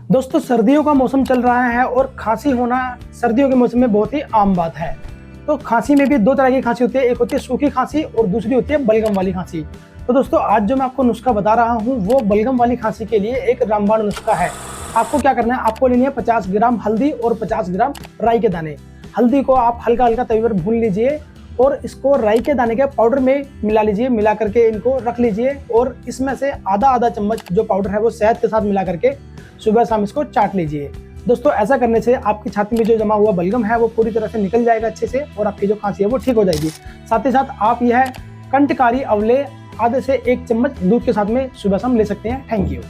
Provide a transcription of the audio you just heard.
दोस्तों सर्दियों का मौसम चल रहा है और खांसी होना सर्दियों के मौसम में बहुत ही आम बात है। तो खांसी में भी दो तरह की खांसी होती है, एक होती है सूखी खांसी और दूसरी होती है बलगम वाली खांसी। तो दोस्तों आज जो मैं आपको नुस्खा बता रहा हूँ वो बलगम वाली खांसी के लिए एक रामबाण नुस्खा है। आपको क्या करना है, आपको लेनी है 50 ग्राम हल्दी और 50 ग्राम राई के दाने। हल्दी को आप हल्का हल्का तवे पर भून लीजिए और इसको राई के दाने के पाउडर में मिला लीजिए, मिला करके इनको रख लीजिए और इसमें से आधा आधा चम्मच जो पाउडर है वो शहद के साथ मिला करके सुबह शाम इसको चाट लीजिए। दोस्तों ऐसा करने से आपकी छाती में जो जमा हुआ बलगम है वो पूरी तरह से निकल जाएगा अच्छे से और आपकी जो खांसी है वो ठीक हो जाएगी। साथ ही साथ आप यह कंठकारी अवले आधे से 1 चम्मच दूध के साथ में सुबह शाम ले सकते हैं। Thank you.